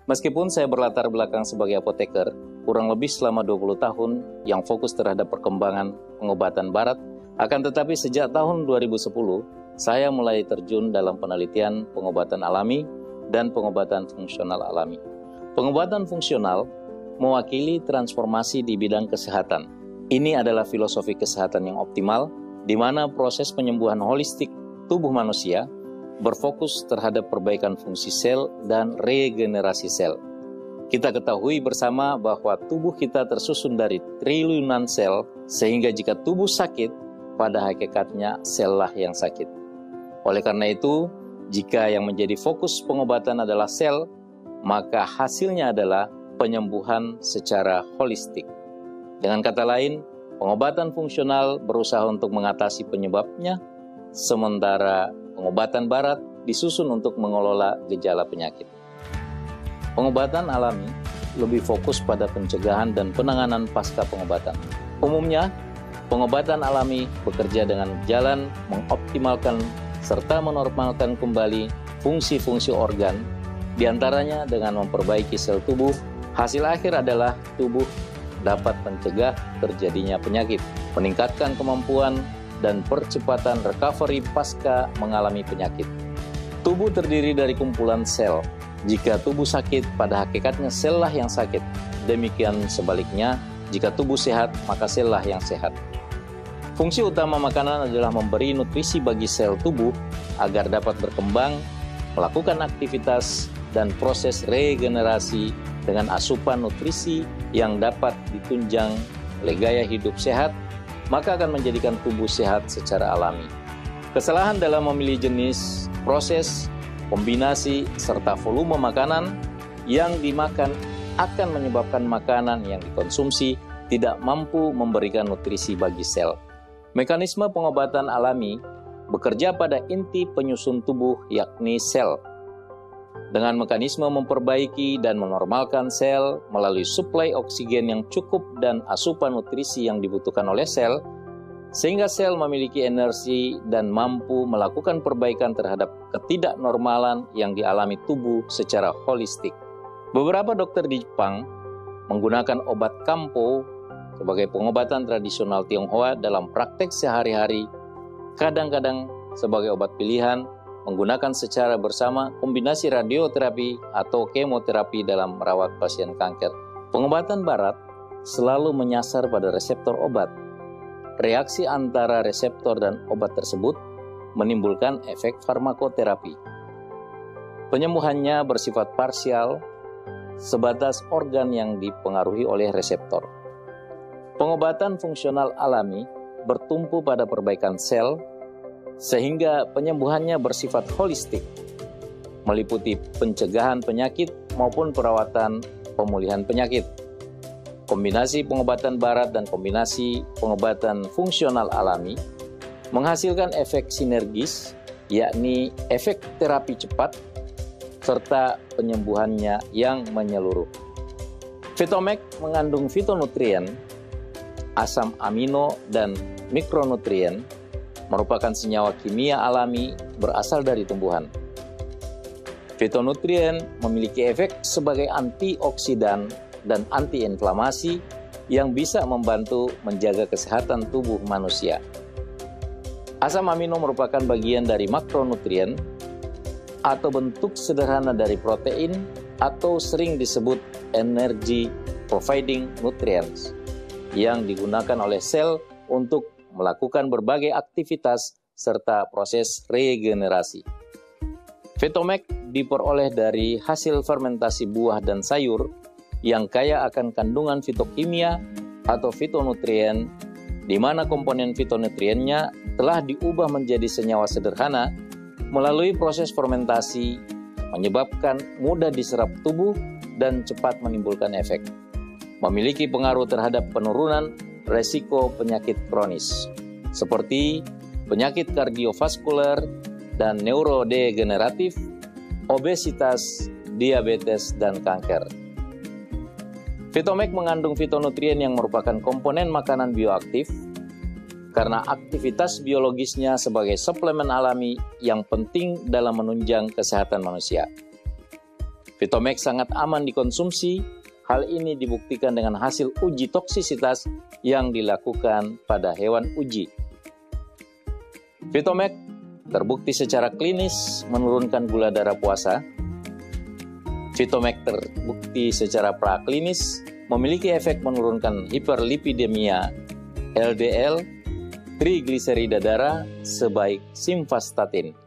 Meskipun saya berlatar belakang sebagai apoteker, kurang lebih selama 20 tahun yang fokus terhadap perkembangan pengobatan barat, akan tetapi sejak tahun 2010, saya mulai terjun dalam penelitian pengobatan alami dan pengobatan fungsional alami. Pengobatan fungsional mewakili transformasi di bidang kesehatan. Ini adalah filosofi kesehatan yang optimal, di mana proses penyembuhan holistik tubuh manusia berfokus terhadap perbaikan fungsi sel dan regenerasi sel. Kita ketahui bersama bahwa tubuh kita tersusun dari triliunan sel, sehingga jika tubuh sakit, pada hakikatnya sel lah yang sakit. Oleh karena itu, jika yang menjadi fokus pengobatan adalah sel, maka hasilnya adalah penyembuhan secara holistik. Dengan kata lain, pengobatan fungsional berusaha untuk mengatasi penyebabnya, sementara pengobatan barat disusun untuk mengelola gejala penyakit. Pengobatan alami lebih fokus pada pencegahan dan penanganan pasca pengobatan. Umumnya, pengobatan alami bekerja dengan jalan mengoptimalkan serta menormalkan kembali fungsi-fungsi organ, diantaranya dengan memperbaiki sel tubuh. Hasil akhir adalah tubuh dapat mencegah terjadinya penyakit, meningkatkan kemampuan dan percepatan recovery pasca mengalami penyakit. Tubuh terdiri dari kumpulan sel. Jika tubuh sakit, pada hakikatnya sel lah yang sakit. Demikian sebaliknya, jika tubuh sehat, maka sel lah yang sehat. Fungsi utama makanan adalah memberi nutrisi bagi sel tubuh agar dapat berkembang, melakukan aktivitas, dan proses regenerasi dengan asupan nutrisi yang dapat ditunjang oleh gaya hidup sehat, maka akan menjadikan tubuh sehat secara alami. Kesalahan dalam memilih jenis, proses, kombinasi, serta volume makanan yang dimakan akan menyebabkan makanan yang dikonsumsi tidak mampu memberikan nutrisi bagi sel. Mekanisme pengobatan alami bekerja pada inti penyusun tubuh, yakni sel. Dengan mekanisme memperbaiki dan menormalkan sel melalui suplai oksigen yang cukup dan asupan nutrisi yang dibutuhkan oleh sel, sehingga sel memiliki energi dan mampu melakukan perbaikan terhadap ketidaknormalan yang dialami tubuh secara holistik. Beberapa dokter di Jepang menggunakan obat kampo sebagai pengobatan tradisional Tionghoa dalam praktek sehari-hari, kadang-kadang sebagai obat pilihan, menggunakan secara bersama kombinasi radioterapi atau kemoterapi dalam merawat pasien kanker. Pengobatan barat selalu menyasar pada reseptor obat. Reaksi antara reseptor dan obat tersebut menimbulkan efek farmakoterapi. Penyembuhannya bersifat parsial, sebatas organ yang dipengaruhi oleh reseptor. Pengobatan fungsional alami bertumpu pada perbaikan sel, sehingga penyembuhannya bersifat holistik, meliputi pencegahan penyakit maupun perawatan pemulihan penyakit. Kombinasi pengobatan barat dan kombinasi pengobatan fungsional alami menghasilkan efek sinergis, yakni efek terapi cepat, serta penyembuhannya yang menyeluruh. Fitomek mengandung fitonutrien, asam amino, dan mikronutrien, merupakan senyawa kimia alami berasal dari tumbuhan. Fitonutrien memiliki efek sebagai antioksidan dan antiinflamasi yang bisa membantu menjaga kesehatan tubuh manusia. Asam amino merupakan bagian dari makronutrien atau bentuk sederhana dari protein atau sering disebut energy providing nutrients yang digunakan oleh sel untuk melakukan berbagai aktivitas serta proses regenerasi. Fitomek diperoleh dari hasil fermentasi buah dan sayur yang kaya akan kandungan fitokimia atau fitonutrien, di mana komponen fitonutriennya telah diubah menjadi senyawa sederhana melalui proses fermentasi, menyebabkan mudah diserap tubuh dan cepat menimbulkan efek. Memiliki pengaruh terhadap penurunan resiko penyakit kronis, seperti penyakit kardiovaskuler dan neurodegeneratif, obesitas, diabetes, dan kanker. Fitomek mengandung fitonutrien yang merupakan komponen makanan bioaktif karena aktivitas biologisnya sebagai suplemen alami yang penting dalam menunjang kesehatan manusia. Vitomax sangat aman dikonsumsi. Hal ini dibuktikan dengan hasil uji toksisitas yang dilakukan pada hewan uji. Vitomax terbukti secara klinis menurunkan gula darah puasa. Vitomax terbukti secara praklinis memiliki efek menurunkan hiperlipidemia, LDL, trigliserida darah sebaik simvastatin.